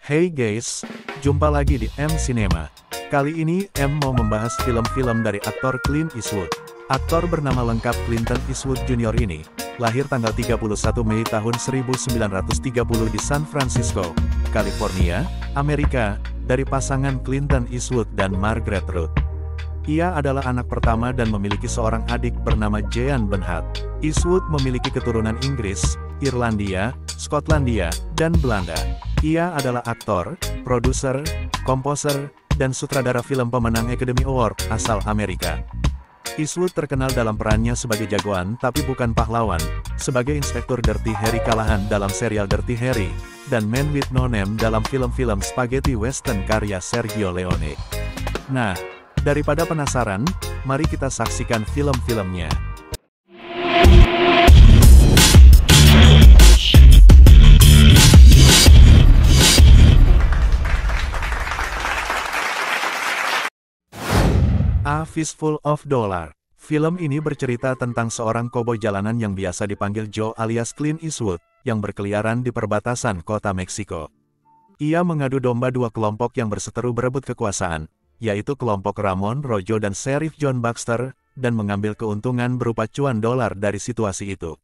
Hey guys, jumpa lagi di M Cinema. Kali ini M mau membahas film-film dari aktor Clint Eastwood. Aktor bernama lengkap Clinton Eastwood Jr. ini, lahir tanggal 31 Mei tahun 1930 di San Francisco, California, Amerika, dari pasangan Clinton Eastwood dan Margaret Ruth. Ia adalah anak pertama dan memiliki seorang adik bernama Jean Benhat. Eastwood memiliki keturunan Inggris, Irlandia, Skotlandia, dan Belanda. Ia adalah aktor, produser, komposer, dan sutradara film pemenang Academy Award asal Amerika. Eastwood terkenal dalam perannya sebagai jagoan tapi bukan pahlawan, sebagai Inspektur Dirty Harry Callahan dalam serial Dirty Harry, dan Man with No Name dalam film-film spaghetti western karya Sergio Leone. Nah, daripada penasaran, mari kita saksikan film-filmnya. A Fistful of Dollars. Film ini bercerita tentang seorang koboi jalanan yang biasa dipanggil Joe alias Clint Eastwood, yang berkeliaran di perbatasan kota Meksiko. Ia mengadu domba dua kelompok yang berseteru berebut kekuasaan, yaitu kelompok Ramon Rojo dan Sheriff John Baxter, dan mengambil keuntungan berupa cuan dolar dari situasi itu.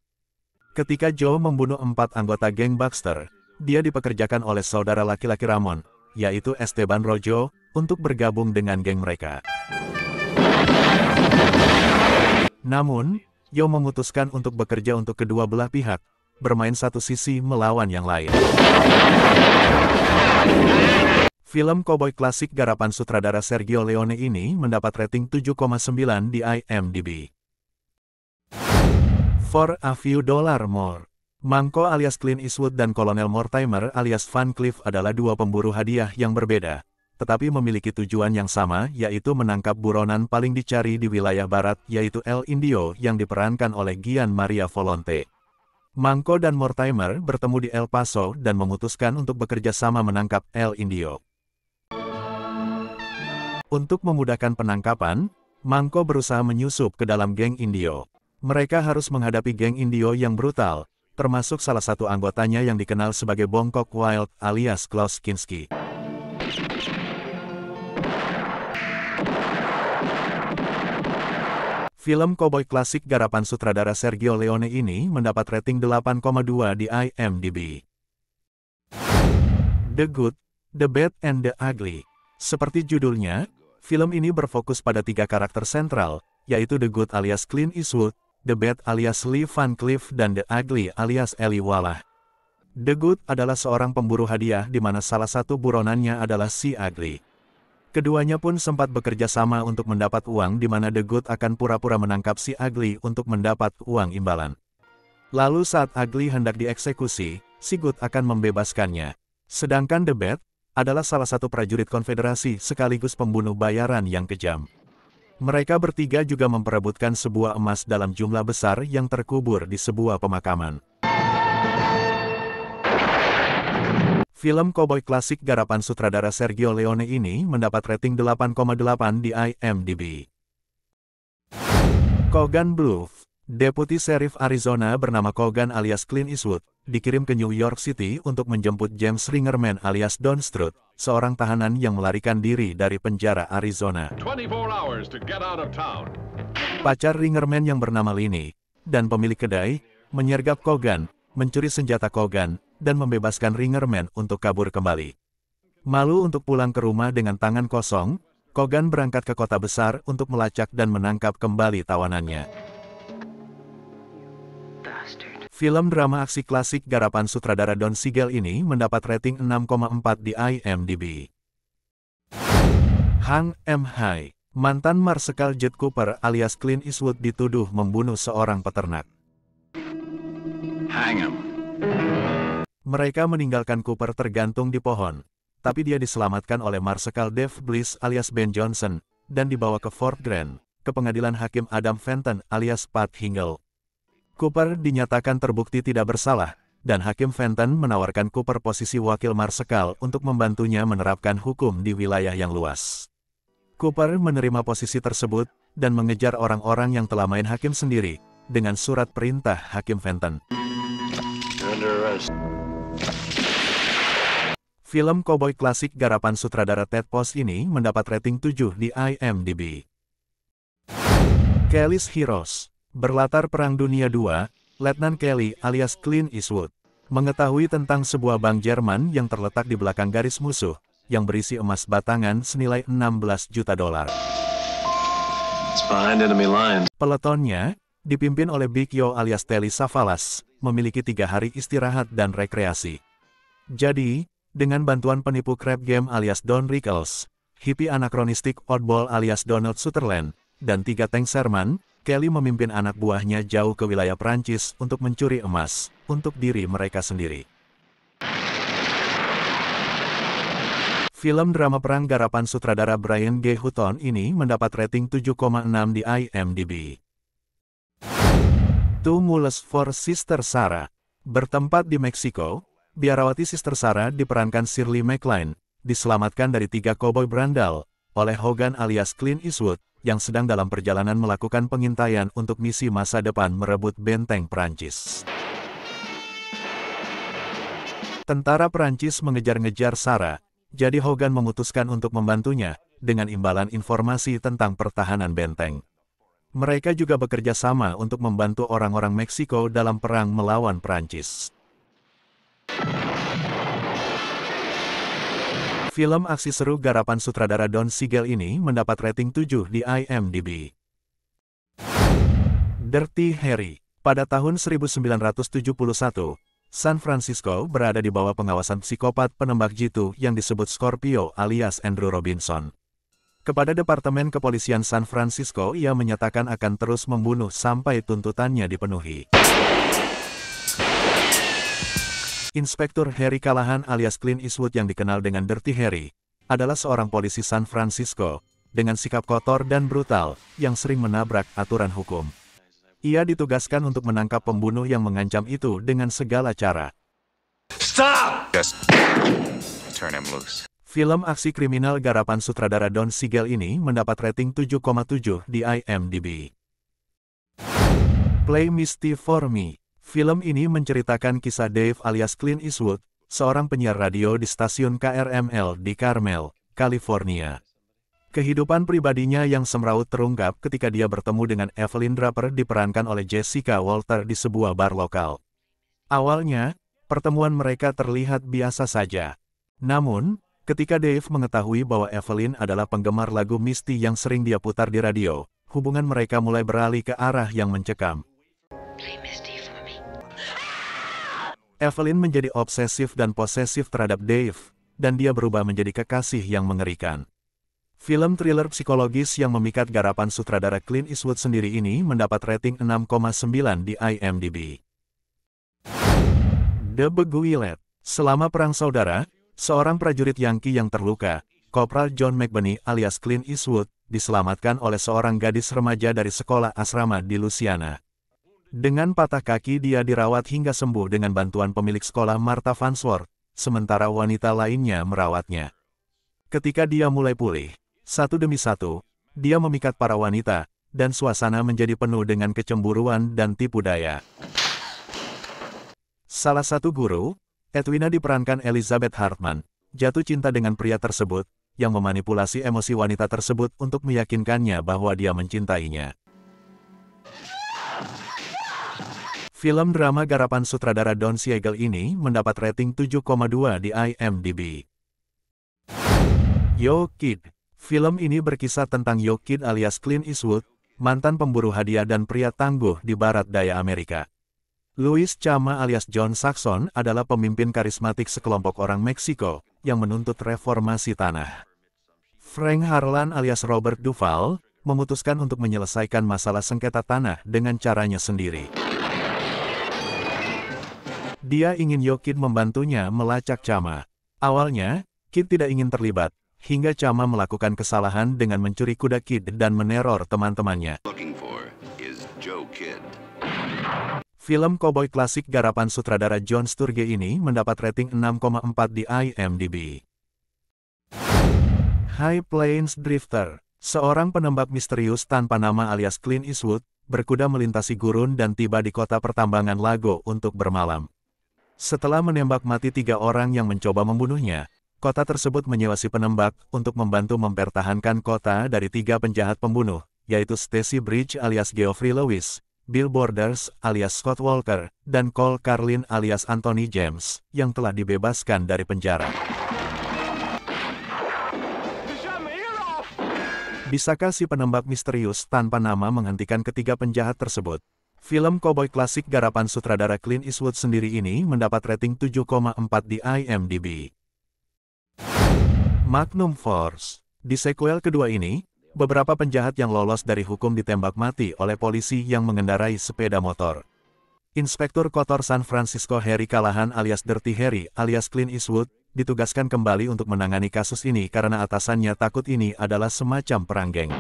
Ketika Joe membunuh 4 anggota geng Baxter, dia dipekerjakan oleh saudara laki-laki Ramon, yaitu Esteban Rojo, untuk bergabung dengan geng mereka. Namun, Joe memutuskan untuk bekerja untuk kedua belah pihak, bermain satu sisi melawan yang lain. Film koboi klasik garapan sutradara Sergio Leone ini mendapat rating 7,9 di IMDb. For a Few Dollars More. Manko alias Clint Eastwood dan Kolonel Mortimer alias Van Cleef adalah dua pemburu hadiah yang berbeda, tetapi memiliki tujuan yang sama, yaitu menangkap buronan paling dicari di wilayah barat, yaitu El Indio yang diperankan oleh Gian Maria Volonté. Manko dan Mortimer bertemu di El Paso dan memutuskan untuk bekerja sama menangkap El Indio. Untuk memudahkan penangkapan, Manko berusaha menyusup ke dalam geng Indio. Mereka harus menghadapi geng Indio yang brutal, termasuk salah satu anggotanya yang dikenal sebagai Bongkok Wild alias Klaus Kinski. Film koboi klasik garapan sutradara Sergio Leone ini mendapat rating 8,2 di IMDb. The Good, The Bad and The Ugly. Seperti judulnya, film ini berfokus pada 3 karakter sentral, yaitu The Good alias Clint Eastwood, The Bad alias Lee Van Cleef, dan The Ugly alias Eli Wallach. The Good adalah seorang pemburu hadiah di mana salah satu buronannya adalah si Ugly. Keduanya pun sempat bekerja sama untuk mendapat uang di mana The Good akan pura-pura menangkap si Ugly untuk mendapat uang imbalan. Lalu saat Ugly hendak dieksekusi, si Good akan membebaskannya. Sedangkan The Bad adalah salah satu prajurit konfederasi sekaligus pembunuh bayaran yang kejam. Mereka bertiga juga memperebutkan sebuah emas dalam jumlah besar yang terkubur di sebuah pemakaman. Film koboi klasik garapan sutradara Sergio Leone ini mendapat rating 8,8 di IMDb. Cogan Bluff. Deputi Sheriff Arizona bernama Cogan alias Clint Eastwood, dikirim ke New York City untuk menjemput James Ringerman alias Don Strut, seorang tahanan yang melarikan diri dari penjara Arizona. Pacar Ringerman yang bernama Lini, dan pemilik kedai, menyergap Cogan, mencuri senjata Cogan, dan membebaskan Ringerman untuk kabur kembali. Malu untuk pulang ke rumah dengan tangan kosong, Cogan berangkat ke kota besar untuk melacak dan menangkap kembali tawanannya. Film drama aksi klasik garapan sutradara Don Siegel ini mendapat rating 6,4 di IMDb. Hang Em Hai. Mantan Marsekal Judd Cooper alias Clint Eastwood dituduh membunuh seorang peternak. Hang him. Mereka meninggalkan Cooper tergantung di pohon, tapi dia diselamatkan oleh Marsekal Dave Bliss alias Ben Johnson, dan dibawa ke Fort Grant, ke pengadilan Hakim Adam Fenton alias Pat Hingle. Cooper dinyatakan terbukti tidak bersalah, dan Hakim Fenton menawarkan Cooper posisi wakil Marsekal untuk membantunya menerapkan hukum di wilayah yang luas. Cooper menerima posisi tersebut, dan mengejar orang-orang yang telah main hakim sendiri, dengan surat perintah Hakim Fenton. Film koboi klasik garapan sutradara Ted Post ini mendapat rating 7 di IMDb. Kelly's Heroes. Berlatar Perang Dunia II, Letnan Kelly alias Clint Eastwood mengetahui tentang sebuah bank Jerman yang terletak di belakang garis musuh, yang berisi emas batangan senilai 16 juta dolar. Peletonnya, dipimpin oleh Big Yo alias Telly Savalas, memiliki 3 hari istirahat dan rekreasi. Jadi, dengan bantuan penipu crab game alias Don Rickles, hippie anakronistik oddball alias Donald Sutherland, dan 3 tank Sherman, Kelly memimpin anak buahnya jauh ke wilayah Prancis untuk mencuri emas, untuk diri mereka sendiri. Film drama perang garapan sutradara Brian G. Hutton ini mendapat rating 7,6 di IMDb. Two Mules for Sister Sarah. Bertempat di Meksiko, biarawati Sister Sarah diperankan Shirley MacLaine, diselamatkan dari 3 koboi berandal, oleh Hogan alias Clint Eastwood, yang sedang dalam perjalanan melakukan pengintaian untuk misi masa depan merebut benteng Prancis. Tentara Prancis mengejar-ngejar Sarah, jadi Hogan memutuskan untuk membantunya, dengan imbalan informasi tentang pertahanan benteng. Mereka juga bekerja sama untuk membantu orang-orang Meksiko dalam perang melawan Prancis. Film aksi seru garapan sutradara Don Siegel ini mendapat rating 7 di IMDb. Dirty Harry. Pada tahun 1971, San Francisco berada di bawah pengawasan psikopat penembak jitu yang disebut Scorpio alias Andrew Robinson. Kepada Departemen Kepolisian San Francisco, ia menyatakan akan terus membunuh sampai tuntutannya dipenuhi. Inspektur Harry Callahan alias Clint Eastwood yang dikenal dengan Dirty Harry, adalah seorang polisi San Francisco, dengan sikap kotor dan brutal, yang sering menabrak aturan hukum. Ia ditugaskan untuk menangkap pembunuh yang mengancam itu dengan segala cara. Stop! Just turn him loose. Film aksi kriminal garapan sutradara Don Siegel ini mendapat rating 7,7 di IMDb. Play Misty for Me. Film ini menceritakan kisah Dave alias Clint Eastwood, seorang penyiar radio di stasiun KRML di Carmel, California. Kehidupan pribadinya yang semrawut terungkap ketika dia bertemu dengan Evelyn Draper diperankan oleh Jessica Walter di sebuah bar lokal. Awalnya, pertemuan mereka terlihat biasa saja. Namun, ketika Dave mengetahui bahwa Evelyn adalah penggemar lagu Misty yang sering dia putar di radio, hubungan mereka mulai beralih ke arah yang mencekam. Evelyn menjadi obsesif dan posesif terhadap Dave, dan dia berubah menjadi kekasih yang mengerikan. Film thriller psikologis yang memikat garapan sutradara Clint Eastwood sendiri ini mendapat rating 6,9 di IMDb. The Beguilet. Selama Perang Saudara, seorang prajurit Yankee yang terluka, Kopral John McBurney alias Clint Eastwood, diselamatkan oleh seorang gadis remaja dari sekolah asrama di Louisiana. Dengan patah kaki dia dirawat hingga sembuh dengan bantuan pemilik sekolah Martha Farnsworth, sementara wanita lainnya merawatnya. Ketika dia mulai pulih, satu demi satu, dia memikat para wanita, dan suasana menjadi penuh dengan kecemburuan dan tipu daya. Salah satu guru, Edwina diperankan Elizabeth Hartman, jatuh cinta dengan pria tersebut, yang memanipulasi emosi wanita tersebut untuk meyakinkannya bahwa dia mencintainya. Film drama garapan sutradara Don Siegel ini mendapat rating 7,2 di IMDb. Yo Kid. Film ini berkisah tentang Yo Kid alias Clint Eastwood, mantan pemburu hadiah dan pria tangguh di barat daya Amerika. Louis Chama alias John Saxon adalah pemimpin karismatik sekelompok orang Meksiko yang menuntut reformasi tanah. Frank Harlan alias Robert Duvall memutuskan untuk menyelesaikan masalah sengketa tanah dengan caranya sendiri. Dia ingin Yo Kid membantunya melacak Chama. Awalnya, Kid tidak ingin terlibat, hingga Chama melakukan kesalahan dengan mencuri kuda Kid dan meneror teman-temannya. Film koboi klasik garapan sutradara John Sturge ini mendapat rating 6,4 di IMDb. High Plains Drifter. Seorang penembak misterius tanpa nama alias Clint Eastwood, berkuda melintasi gurun dan tiba di kota pertambangan Lago untuk bermalam. Setelah menembak mati 3 orang yang mencoba membunuhnya, Kota tersebut menyewa si penembak untuk membantu mempertahankan kota dari 3 penjahat pembunuh, yaitu Stacy Bridge alias Geoffrey Lewis, Bill Borders alias Scott Walker, dan Cole Carlin alias Anthony James, yang telah dibebaskan dari penjara. Bisakah si penembak misterius tanpa nama menghentikan ketiga penjahat tersebut? Film koboi klasik garapan sutradara Clint Eastwood sendiri ini mendapat rating 7,4 di IMDb. Magnum Force. Di sequel kedua ini, beberapa penjahat yang lolos dari hukum ditembak mati oleh polisi yang mengendarai sepeda motor. Inspektur Kotor San Francisco Harry Callahan alias Dirty Harry alias Clint Eastwood ditugaskan kembali untuk menangani kasus ini karena atasannya takut ini adalah semacam perang geng.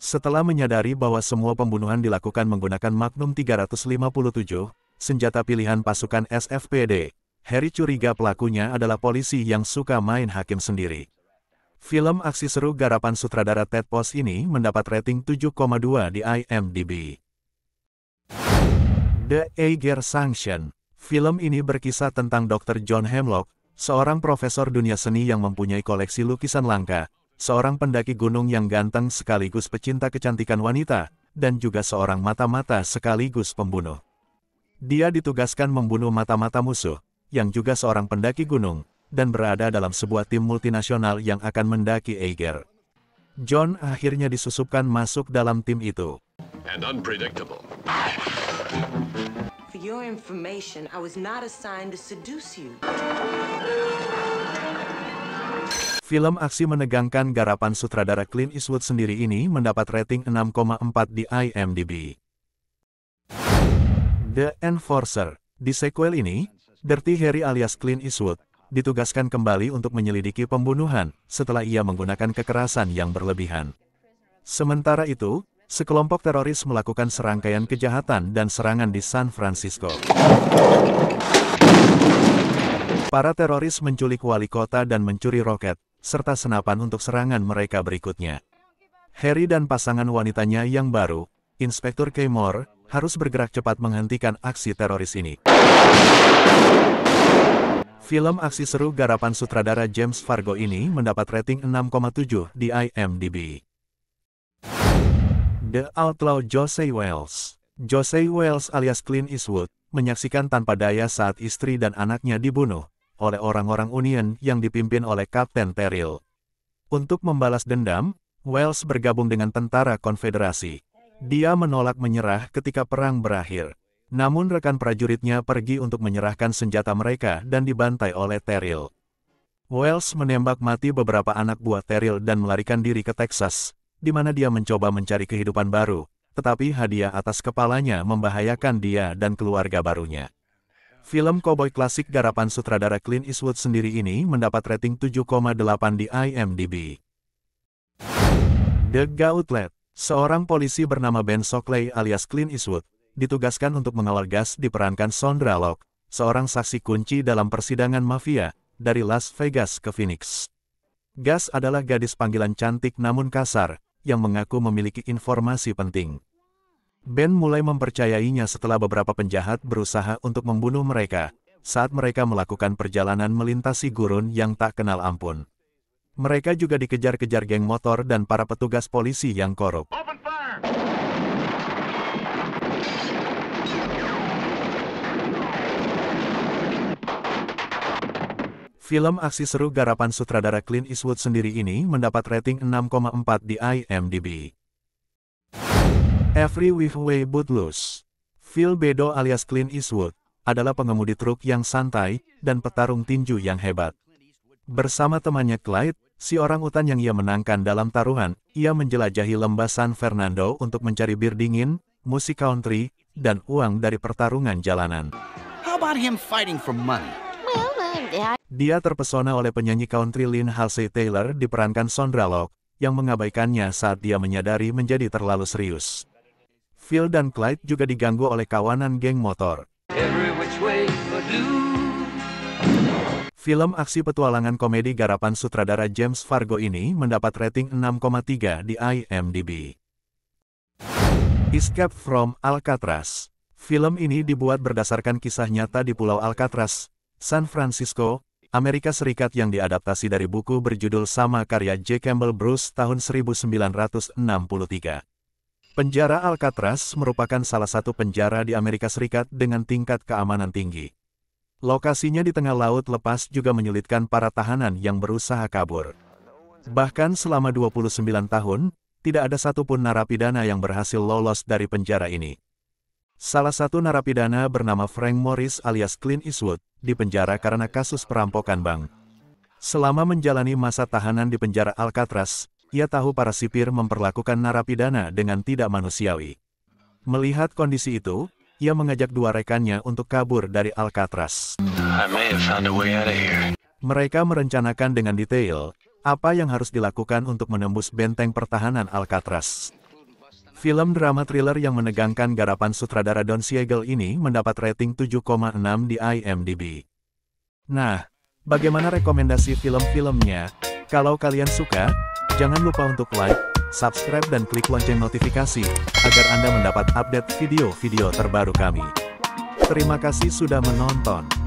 Setelah menyadari bahwa semua pembunuhan dilakukan menggunakan Magnum 357, senjata pilihan pasukan SFPD, Harry curiga pelakunya adalah polisi yang suka main hakim sendiri. Film aksi seru garapan sutradara Ted Post ini mendapat rating 7,2 di IMDb. The Aegir Sanction. Film ini berkisah tentang Dr. John Hemlock, seorang profesor dunia seni yang mempunyai koleksi lukisan langka, seorang pendaki gunung yang ganteng sekaligus pecinta kecantikan wanita, dan juga seorang mata-mata sekaligus pembunuh. Dia ditugaskan membunuh mata-mata musuh, yang juga seorang pendaki gunung, dan berada dalam sebuah tim multinasional yang akan mendaki Aegir. John akhirnya disusupkan masuk dalam tim itu. And unpredictable. For your information, I was not assigned to seduce you. Film aksi menegangkan garapan sutradara Clint Eastwood sendiri ini mendapat rating 6,4 di IMDb. The Enforcer. Di sequel ini, Dirty Harry alias Clint Eastwood ditugaskan kembali untuk menyelidiki pembunuhan setelah ia menggunakan kekerasan yang berlebihan. Sementara itu, sekelompok teroris melakukan serangkaian kejahatan dan serangan di San Francisco. Para teroris menculik wali kota dan mencuri roket, serta senapan untuk serangan mereka berikutnya. Harry dan pasangan wanitanya yang baru, Inspektur Kay Moore, harus bergerak cepat menghentikan aksi teroris ini. Film aksi seru garapan sutradara James Fargo ini mendapat rating 6,7 di IMDb. The Outlaw Josey Wales. Josey Wales alias Clint Eastwood menyaksikan tanpa daya saat istri dan anaknya dibunuh oleh orang-orang Union yang dipimpin oleh Kapten Terrell. Untuk membalas dendam, Wales bergabung dengan tentara Konfederasi. Dia menolak menyerah ketika perang berakhir. Namun rekan prajuritnya pergi untuk menyerahkan senjata mereka dan dibantai oleh Terrell. Wales menembak mati beberapa anak buah Terrell dan melarikan diri ke Texas, di mana dia mencoba mencari kehidupan baru, tetapi hadiah atas kepalanya membahayakan dia dan keluarga barunya. Film koboi klasik garapan sutradara Clint Eastwood sendiri ini mendapat rating 7,8 di IMDb. The Gauntlet. Seorang polisi bernama Ben Shockley alias Clint Eastwood ditugaskan untuk mengawal Gas diperankan Sondra Locke, seorang saksi kunci dalam persidangan mafia dari Las Vegas ke Phoenix. Gas adalah gadis panggilan cantik namun kasar, yang mengaku memiliki informasi penting. Ben mulai mempercayainya setelah beberapa penjahat berusaha untuk membunuh mereka, saat mereka melakukan perjalanan melintasi gurun yang tak kenal ampun. Mereka juga dikejar-kejar geng motor dan para petugas polisi yang korup. Film aksi seru garapan sutradara Clint Eastwood sendiri ini mendapat rating 6,4 di IMDb. Every Which Way But Loose. Phil Bedo alias Clint Eastwood adalah pengemudi truk yang santai dan petarung tinju yang hebat. Bersama temannya Clyde, si orang utan yang ia menangkan dalam taruhan, ia menjelajahi lembah San Fernando untuk mencari bir dingin, musik country, dan uang dari pertarungan jalanan. How about him fighting for money? Dia terpesona oleh penyanyi country Lynn Halsey Taylor diperankan Sondra Locke, yang mengabaikannya saat dia menyadari menjadi terlalu serius. Phil dan Clyde juga diganggu oleh kawanan geng motor. Film aksi petualangan komedi garapan sutradara James Fargo ini mendapat rating 6,3 di IMDb. Escape from Alcatraz. Film ini dibuat berdasarkan kisah nyata di Pulau Alcatraz, San Francisco, Amerika Serikat yang diadaptasi dari buku berjudul sama karya J. Campbell Bruce tahun 1963. Penjara Alcatraz merupakan salah satu penjara di Amerika Serikat dengan tingkat keamanan tinggi. Lokasinya di tengah laut lepas juga menyulitkan para tahanan yang berusaha kabur. Bahkan selama 29 tahun, tidak ada satupun narapidana yang berhasil lolos dari penjara ini. Salah satu narapidana bernama Frank Morris alias Clint Eastwood, dipenjara karena kasus perampokan bank. Selama menjalani masa tahanan di penjara Alcatraz, ia tahu para sipir memperlakukan narapidana dengan tidak manusiawi. Melihat kondisi itu, ia mengajak dua rekannya untuk kabur dari Alcatraz. Mereka merencanakan dengan detail apa yang harus dilakukan untuk menembus benteng pertahanan Alcatraz. Film drama thriller yang menegangkan garapan sutradara Don Siegel ini mendapat rating 7,6 di IMDb. Nah, bagaimana rekomendasi film-filmnya? Kalau kalian suka, jangan lupa untuk like, subscribe dan klik lonceng notifikasi, agar Anda mendapat update video-video terbaru kami. Terima kasih sudah menonton.